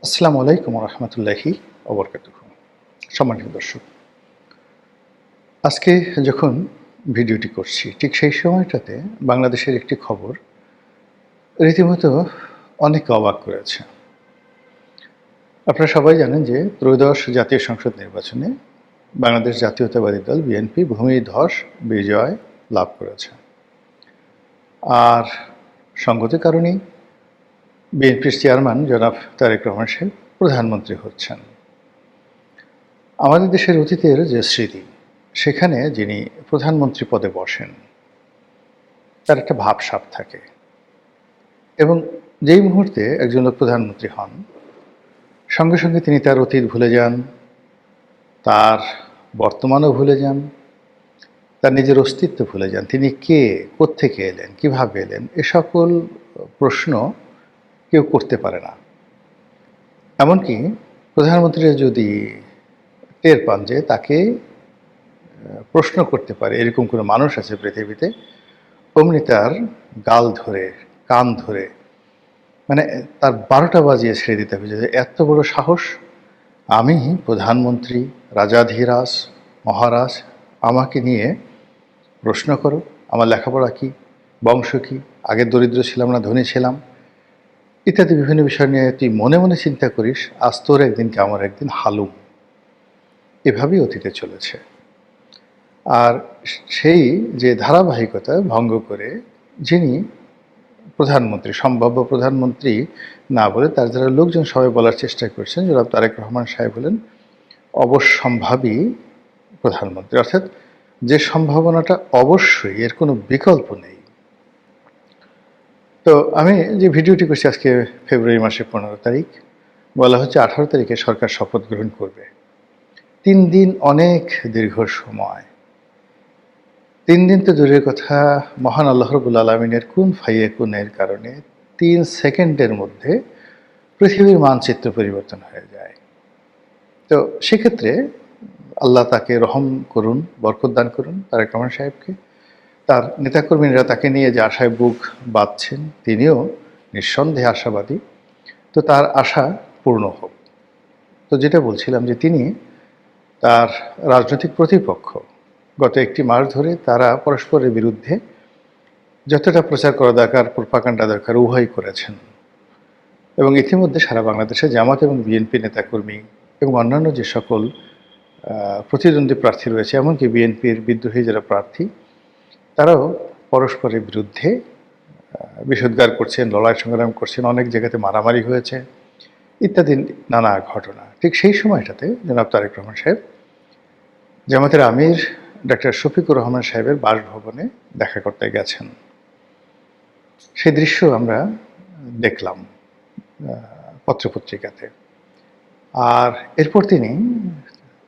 আসসালামু আলাইকুম রহমতুল্লাহি ওবরকাতুহু। সম্মানিত দর্শক, আজকে যখন ভিডিওটি করছি ঠিক সেই সময়টাতে বাংলাদেশের একটি খবর রীতিমতো অনেককে অবাক করেছে। আপনারা সবাই জানেন যে ত্রয়োদশ জাতীয় সংসদ নির্বাচনে বাংলাদেশ জাতীয়তাবাদী দল বিএনপি ভূমিধস বিজয় লাভ করেছে। আর সঙ্গত কারণেই বিএনপির চেয়ারম্যান জনাব তারেক রহমান সাহেব প্রধানমন্ত্রী হচ্ছেন। আমাদের দেশের অতীতের যে স্মৃতি, সেখানে যিনি প্রধানমন্ত্রী পদে বসেন তার একটা ভাবসাব থাকে, এবং যেই মুহূর্তে একজন লোক প্রধানমন্ত্রী হন সঙ্গে সঙ্গে তিনি তার অতীত ভুলে যান, তার বর্তমানও ভুলে যান, তার নিজের অস্তিত্ব ভুলে যান। তিনি কে, কোত্থেকে এলেন, কিভাবে এলেন, এ সকল প্রশ্ন কেউ করতে পারে না। এমনকি প্রধানমন্ত্রীরা যদি টের পান যে তাকে প্রশ্ন করতে পারে এরকম কোনো মানুষ আছে পৃথিবীতে, অমনি তার গাল ধরে, কান ধরে, মানে তার 12টা বাজিয়ে ছেড়ে দিতে হবে যে এত বড় সাহস, আমি প্রধানমন্ত্রী, রাজাধিরাজ, মহারাজ, আমাকে নিয়ে প্রশ্ন করো, আমার লেখাপড়া কি, বংশ কি, আগে দরিদ্র ছিলাম না ধনী ছিলাম, ইত্যাদি বিভিন্ন বিষয় নিয়ে তুই মনে মনে চিন্তা করিস, আজ তোর একদিন কি আমার একদিন হালুম। এভাবেই অতীতে চলেছে। আর সেই যে ধারাবাহিকতা ভঙ্গ করে যিনি প্রধানমন্ত্রী, সম্ভাব্য প্রধানমন্ত্রী না বলে তার যারা লোকজন সবাই বলার চেষ্টা করছেন, জনাব তারেক রহমান সাহেব হলেন অবশ্যম্ভাবী প্রধানমন্ত্রী, অর্থাৎ যে সম্ভাবনাটা অবশ্যই, এর কোনো বিকল্প নেই। তো আমি যে ভিডিওটি করছি আজকে ফেব্রুয়ারি মাসের 15 তারিখ, বলা হচ্ছে 18 তারিখে সরকার শপথ গ্রহণ করবে। 3 দিন অনেক দীর্ঘ সময়। 3 দিন তো দূরের কথা, মহান আল্লাহ রাব্বুল আলামিনের কুন ফায়াকুনের কারণে 3 সেকেন্ডের মধ্যে পৃথিবীর মানচিত্র পরিবর্তন হয়ে যায়। তো সেক্ষেত্রে আল্লাহ তাকে রহম করুন, বরকত দান করুন তারেক রহমান সাহেবকে। তার নেতাকর্মীরা তাকে নিয়ে যে আশায় বুক বাঁধছেন, তিনিও নিঃসন্দেহে আশাবাদী। তো তার আশা পূর্ণ হোক। তো যেটা বলছিলাম যে তিনি তার রাজনৈতিক প্রতিপক্ষ গত একটি মাস ধরে তারা পরস্পরের বিরুদ্ধে যতটা প্রচার করা দরকার, প্রোপাগান্ডা দরকার, উভয়ই করেছেন। এবং ইতিমধ্যে সারা বাংলাদেশে জামাত এবং বিএনপি নেতাকর্মী এবং অন্যান্য যে সকল প্রতিদ্বন্দ্বী প্রার্থী রয়েছে, এমনকি বিএনপির বিদ্রোহী যারা প্রার্থী, তারাও পরস্পরের বিরুদ্ধে বিষোদ্গার করছেন, লড়াই সংগ্রাম করছেন, অনেক জায়গাতে মারামারি হয়েছে ইত্যাদি নানা ঘটনা। ঠিক সেই সময়টাতে জনাব তারেক রহমান সাহেব জামাতের আমির ডক্টর শফিকুর রহমান সাহেবের বাসভবনে দেখা করতে গেছেন। সেই দৃশ্য আমরা দেখলাম পত্রপত্রিকাতে। আর এরপর তিনি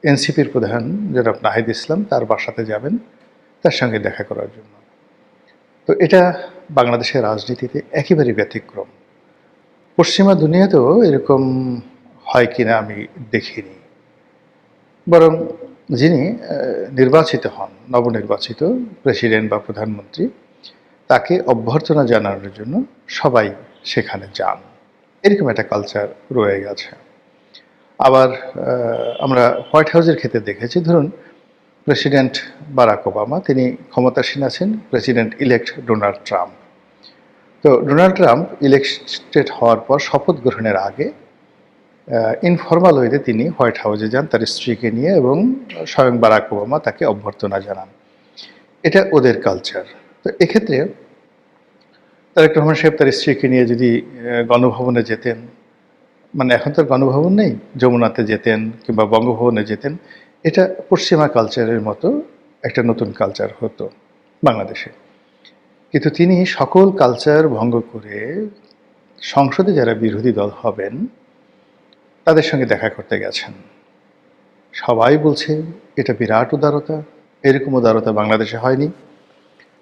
এনসিপির প্রধান জনাব নাহিদ ইসলাম তার বাসাতে যাবেন তার সঙ্গে দেখা করার জন্য। তো এটা বাংলাদেশের রাজনীতিতে একেবারে ব্যতিক্রম। পশ্চিমা দুনিয়াতেও এরকম হয় কিনা আমি দেখিনি। বরং যিনি নির্বাচিত হন, নবনির্বাচিত প্রেসিডেন্ট বা প্রধানমন্ত্রী, তাকে অভ্যর্থনা জানানোর জন্য সবাই সেখানে যান। এরকম একটা কালচার রয়ে গেছে। আবার আমরা হোয়াইট হাউসের ক্ষেত্রে দেখেছি, ধরুন প্রেসিডেন্ট বারাক ওবামা, তিনি ক্ষমতাসীন আছেন, প্রেসিডেন্ট ইলেক্ট ডোনাল্ড ট্রাম্প। তো ডোনাল্ড ট্রাম্প ইলেক্টেড হওয়ার পর শপথ গ্রহণের আগে ইনফর্মাল ওয়েতে তিনি হোয়াইট হাউসে যান তার স্ত্রীকে নিয়ে, এবং স্বয়ং বারাক ওবামা তাকে অভ্যর্থনা জানান। এটা ওদের কালচার। তো এক্ষেত্রে তারেক রহমান সাহেব তার স্ত্রীকে নিয়ে যদি গণভবনে যেতেন, মানে এখন তো গণভবন নেই, যমুনাতে যেতেন কিংবা বঙ্গভবনে যেতেন, এটা পশ্চিমা কালচারের মতো একটা নতুন কালচার হতো বাংলাদেশে। কিন্তু তিনি সকল কালচার ভঙ্গ করে সংসদে যারা বিরোধী দল হবেন তাদের সঙ্গে দেখা করতে গেছেন। সবাই বলছে এটা বিরাট উদারতা, এরকম উদারতা বাংলাদেশে হয়নি।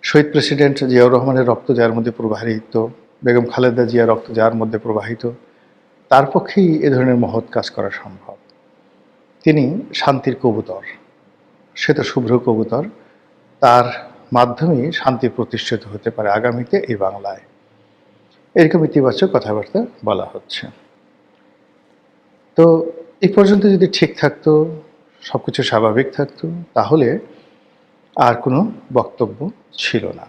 শহীদ প্রেসিডেন্ট জিয়াউর রহমানের রক্ত যার মধ্যে প্রবাহিত, বেগম খালেদা জিয়ার রক্ত যার মধ্যে প্রবাহিত, তার পক্ষেই এ ধরনের মহৎ কাজ করা সম্ভব। তিনি শান্তির কবুতর, শ্বেত শুভ্র কবুতর, তার মাধ্যমেই শান্তি প্রতিষ্ঠিত হতে পারে আগামীতে এই বাংলায়। এরকম ইতিবাচক কথাবার্তা বলা হচ্ছে। তো এই পর্যন্ত যদি ঠিক থাকতো, সব কিছু স্বাভাবিক থাকতো, তাহলে আর কোনো বক্তব্য ছিল না।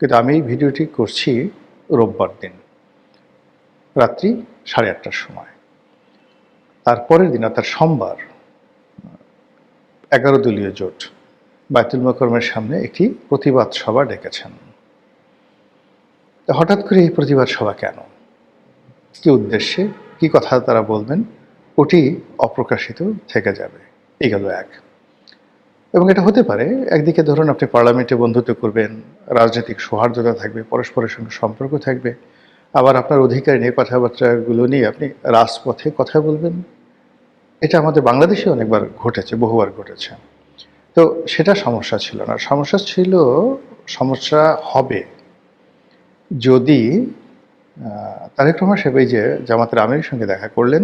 কিন্তু আমি এই ভিডিওটি করছি রোববার দিন রাত্রি 8:30টার সময়। তারপরের দিন অর্থাৎ সোমবার 11 দলীয় জোট বায়তুল মোকাররমের সামনে একটি প্রতিবাদ সভা ডেকেছেন। হঠাৎ করে এই প্রতিবাদ সভা কেন, কী উদ্দেশ্যে, কী কথা তারা বলবেন, ওটি অপ্রকাশিত থেকে যাবে। এই গেল এক। এবং এটা হতে পারে, একদিকে ধরুন আপনি পার্লামেন্টে বন্ধুত্ব করবেন, রাজনৈতিক সৌহার্দ্যতা থাকবে, পরস্পরের সঙ্গে সম্পর্ক থাকবে, আবার আপনার অধিকার নিয়ে কথাবার্তাগুলো নিয়ে আপনি রাজপথে কথা বলবেন। এটা আমাদের বাংলাদেশে অনেকবার ঘটেছে, বহুবার ঘটেছে। তো সেটা সমস্যা ছিল না। সমস্যা হবে যদি তারেক রহমান সাহেব এই যে জামাতের আমিরের সঙ্গে দেখা করলেন,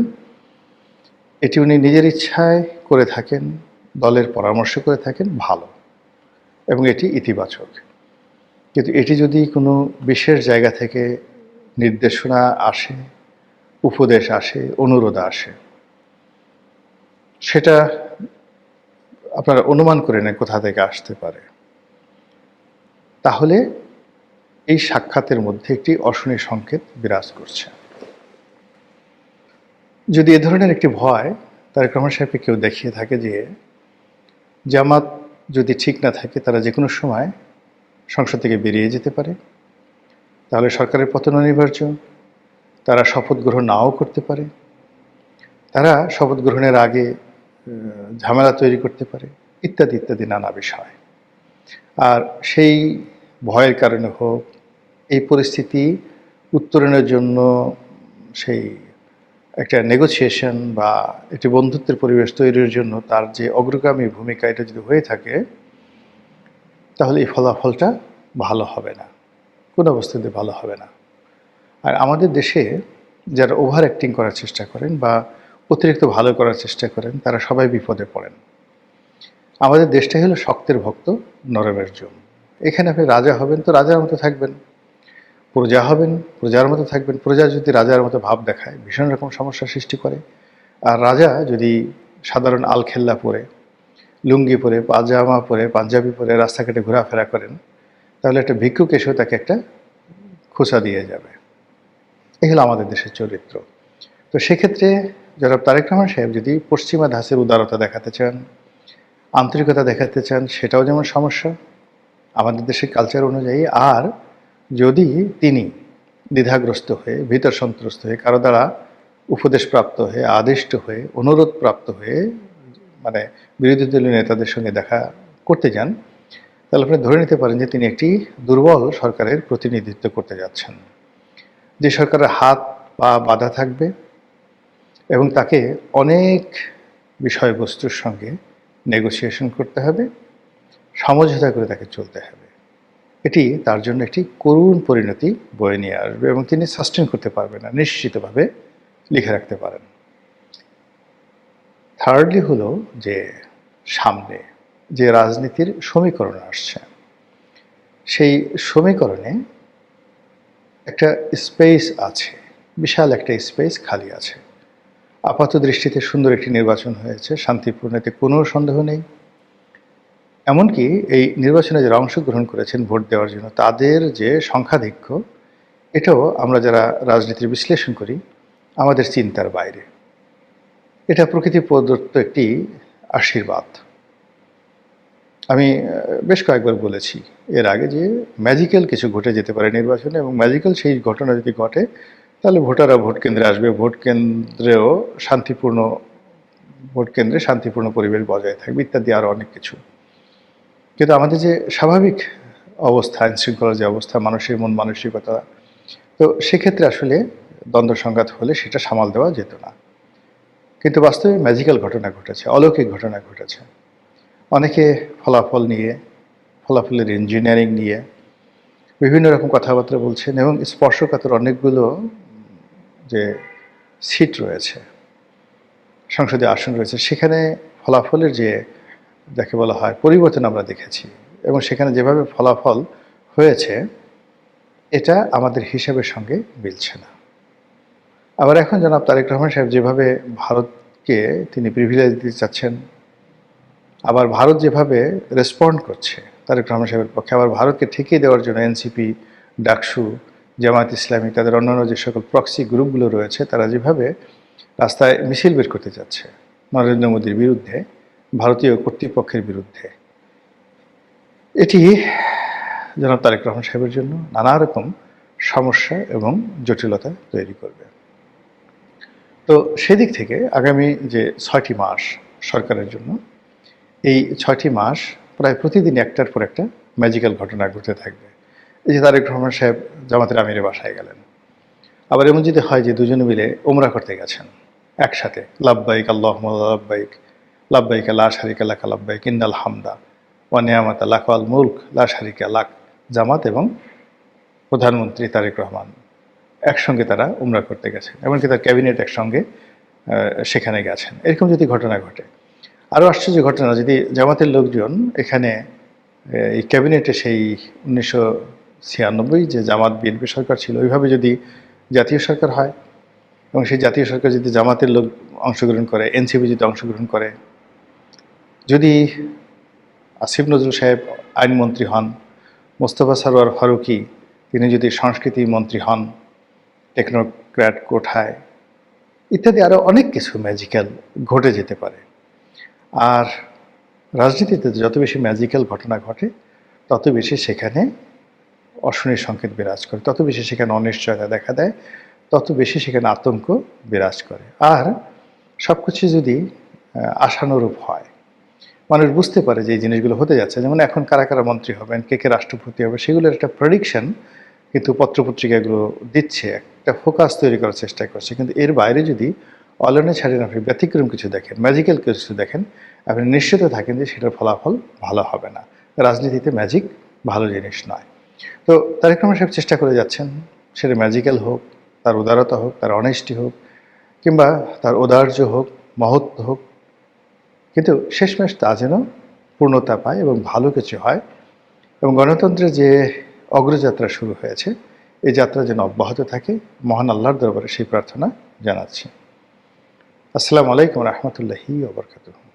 এটি উনি নিজের ইচ্ছায় করে থাকেন, দলের পরামর্শ করে থাকেন, ভালো, এবং এটি ইতিবাচক। কিন্তু এটি যদি কোনো বিশেষ জায়গা থেকে নির্দেশনা আসে, উপদেশ আসে, অনুরোধ আসে, সেটা আপনারা অনুমান করে নেন কোথা থেকে আসতে পারে, তাহলে এই সাক্ষাতের মধ্যে একটি অশনি সংকেত বিরাজ করছে। যদি এ ধরনের একটি ভয় তারেক রহমান সাহেবকে কেউ দেখিয়ে থাকে যে জামাত যদি ঠিক না থাকে তারা যে কোনো সময় সংসদ থেকে বেরিয়ে যেতে পারে, তাহলে সরকারের পতন অনিবার্য, তারা শপথ গ্রহণ নাও করতে পারে, তারা শপথ গ্রহণের আগে ঝামেলা তৈরি করতে পারে, ইত্যাদি ইত্যাদি নানা বিষয়। আর সেই ভয়ের কারণে হোক, এই পরিস্থিতি উত্তরণের জন্য সেই একটা নেগোসিয়েশন বা একটি বন্ধুত্বের পরিবেশ তৈরির জন্য তার যে অগ্রগামী ভূমিকা, এটা যদি হয়ে থাকে, তাহলে এই ফলাফলটা ভালো হবে না, কোনো অবস্থাতে ভালো হবে না। আর আমাদের দেশে যারা ওভার অ্যাক্টিং করার চেষ্টা করেন বা অতিরিক্ত ভালো করার চেষ্টা করেন, তারা সবাই বিপদে পড়েন। আমাদের দেশটাই হলো শক্তের ভক্ত, নরমের জম। এখানে আপনি রাজা হবেন তো রাজার মতো থাকবেন, প্রজা হবেন প্রজার মতো থাকবেন। প্রজা যদি রাজার মতো ভাব দেখায়, ভীষণ রকম সমস্যার সৃষ্টি করে। আর রাজা যদি সাধারণ আলখেল্লা পরে, লুঙ্গি পরে, পাজামা পরে, পাঞ্জাবি পরে রাস্তাঘাটে ঘোরাফেরা করেন, তাহলে একটা ভিক্ষুক এসেও তাকে একটা খোঁচা দিয়ে যাবে। এই হলো আমাদের দেশের চরিত্র। তো সেক্ষেত্রে জনাব তারেক রহমান সাহেব যদি পশ্চিমা ধাঁচের উদারতা দেখাতে চান, আন্তরিকতা দেখাতে চান, সেটাও যেমন সমস্যা আমাদের দেশের কালচার অনুযায়ী। আর যদি তিনি দ্বিধাগ্রস্ত হয়ে, ভীতর সন্ত্রস্ত হয়ে, কারো দ্বারা উপদেশপ্রাপ্ত হয়ে, আদিষ্ট হয়ে, অনুরোধপ্রাপ্ত হয়ে মানে বিরোধী দলীয় নেতাদের সঙ্গে দেখা করতে যান, তাহলে আপনি ধরে নিতে পারেন যে তিনি একটি দুর্বল সরকারের প্রতিনিধিত্ব করতে যাচ্ছেন, যে সরকারের হাত পা বাঁধা থাকবে এবং তাকে অনেক বিষয়বস্তুর সঙ্গে নেগোসিয়েশন করতে হবে, সমঝোতা করে তাকে চলতে হবে। এটি তার জন্য একটি করুণ পরিণতি বয়ে নিয়ে আসবে এবং তিনি সাস্টেন করতে পারবেন না, নিশ্চিতভাবে লিখে রাখতে পারেন। থার্ডলি হলো যে সামনে যে রাজনীতির সমীকরণ আসছে, সেই সমীকরণে একটা স্পেস আছে, বিশাল একটা স্পেস খালি আছে। আপাত দৃষ্টিতে সুন্দর একটি নির্বাচন হয়েছে, শান্তিপূর্ণ, এতে কোনো সন্দেহ নেই। এমনকি এই নির্বাচনে যারা অংশগ্রহণ করেছেন ভোট দেওয়ার জন্য, তাদের যে সংখ্যাধিক্য, এটাও আমরা যারা রাজনীতির বিশ্লেষণ করি আমাদের চিন্তার বাইরে। এটা প্রকৃতি প্রদত্ত একটি আশীর্বাদ। আমি বেশ কয়েকবার বলেছি এর আগে যে ম্যাজিক্যাল কিছু ঘটে যেতে পারে নির্বাচনে, এবং ম্যাজিক্যাল সেই ঘটনা যদি ঘটে, তাহলে ভোটাররা ভোট কেন্দ্রে আসবে, ভোট কেন্দ্রে শান্তিপূর্ণ পরিবেশ বজায় থাকবে, ইত্যাদি আরও অনেক কিছু। কিন্তু আমাদের যে স্বাভাবিক অবস্থা, আইনশৃঙ্খলার যে অবস্থা, মানুষের মন মানসিকতা, তো সেক্ষেত্রে আসলে দ্বন্দ্ব সংঘাত হলে সেটা সামাল দেওয়া যেত না। কিন্তু বাস্তবে ম্যাজিক্যাল ঘটনা ঘটেছে, অলৌকিক ঘটনা ঘটেছে। অনেকে ফলাফল নিয়ে, ফলাফলের ইঞ্জিনিয়ারিং নিয়ে বিভিন্ন রকম কথাবার্তা বলছেন, এবং স্পর্শকাতর অনেকগুলো যে সিট রয়েছে, সংসদীয় আসন রয়েছে, সেখানে ফলাফলের যে যাকে বলা হয় পরিবর্তন আমরা দেখেছি, এবং সেখানে যেভাবে ফলাফল হয়েছে, এটা আমাদের হিসাবের সঙ্গে মিলছে না। আবার এখন জনাব তারেক রহমান সাহেব যেভাবে ভারতকে তিনি প্রিভিলেজ দিতে চাচ্ছেন, আবার ভারত যেভাবে রেসপন্ড করছে তারেক রহমান সাহেবের পক্ষে, আবার ভারতকে ঠেকিয়ে দেওয়ার জন্য এনসিপি, ডাকসু, জামায়াত ইসলামী, তাদের অন্যান্য যে সকল প্রক্সি গ্রুপগুলো রয়েছে, তারা যেভাবে রাস্তায় মিছিল বের করতে যাচ্ছে নরেন্দ্র মোদীর বিরুদ্ধে, ভারতীয় কর্তৃপক্ষের বিরুদ্ধে, এটি জনাব তারেক রহমান সাহেবের জন্য নানা রকম সমস্যা এবং জটিলতা তৈরি করবে। তো সেদিক থেকে আগামী যে 6টি মাস সরকারের জন্য, এই 6টি মাস প্রায় প্রতিদিন একটার পর একটা ম্যাজিক্যাল ঘটনা ঘটতে থাকবে। এই যে তারেক রহমান সাহেব জামাতের আমিরের বাসায় গেলেন, আবার এমন যদি হয় যে দুজনে মিলে উমরা করতে গেছেন একসাথে, লাব্বাইক আল্লাহুম্মা লাব্বাইক, লাব্বাইক লা শারিকা লাকা লাব্বাইক ইন্নাল হামদা ওয়া নিয়ামাতা লাকা ওয়াল মুলক লা শারিকা লাক, জামাত এবং প্রধানমন্ত্রী তারেক রহমান একসঙ্গে তারা উমরা করতে গেছেন, এমনকি তার ক্যাবিনেট একসঙ্গে সেখানে গেছেন। এরকম যদি ঘটনা ঘটে, আরও আশ্চর্য ঘটনা, যদি জামাতের লোকজন এখানে এই ক্যাবিনেটে সেই 1996 যে জামাত বিএনপি সরকার ছিল, ওইভাবে যদি জাতীয় সরকার হয় এবং সেই জাতীয় সরকার যদি জামাতের লোক অংশগ্রহণ করে, এনসিপি যদি অংশগ্রহণ করে, যদি আসিফ নজরুল সাহেব আইনমন্ত্রী হন, মোস্তফা সরোয়ার ফারুকী তিনি যদি সংস্কৃতি মন্ত্রী হন টেকনোক্র্যাট কোঠায়, ইত্যাদি আরও অনেক কিছু ম্যাজিক্যাল ঘটে যেতে পারে। আর রাজনীতিতে যত বেশি ম্যাজিক্যাল ঘটনা ঘটে, তত বেশি সেখানে অশনির সংকেত বিরাজ করে, তত বেশি সেখানে অনিশ্চয়তা দেখা দেয়, তত বেশি সেখানে আতঙ্ক বিরাজ করে। আর সব কিছু যদি আশানুরূপ হয়, মানুষ বুঝতে পারে যে এই জিনিসগুলো হতে যাচ্ছে, যেমন এখন কারা কারা মন্ত্রী হবেন, কে কে রাষ্ট্রপতি হবে, সেগুলোর একটা প্রেডিকশন কিন্তু পত্রপত্রিকাগুলো দিচ্ছে, একটা ফোকাস তৈরি করার চেষ্টা করছে। কিন্তু এর বাইরে যদি অলনে ছাড়েন, আপনি ব্যতিক্রম কিছু দেখেন, ম্যাজিক্যাল কিছু দেখেন, আপনি নিশ্চিত থাকেন যে সেটার ফলাফল ভালো হবে না। রাজনীতিতে ম্যাজিক ভালো জিনিস নয়। তো তারেক রহমান সাহেব চেষ্টা করে যাচ্ছেন, সেটা ম্যাজিক্যাল হোক, তার উদারতা হোক, তার অনেস্টি হোক, কিংবা তার ঔদার্য হোক, মহত্ব হোক, কিন্তু শেষমেশ তা যেন পূর্ণতা পায় এবং ভালো কিছু হয়, এবং গণতন্ত্রের যে অগ্রযাত্রা শুরু হয়েছে, এই যাত্রা যেন অব্যাহত থাকে, মহান আল্লাহর দরবারে সেই প্রার্থনা জানাচ্ছি। আসসালামু আলাইকুম রহমতুল্লাহি ওয়া বারাকাতুহু।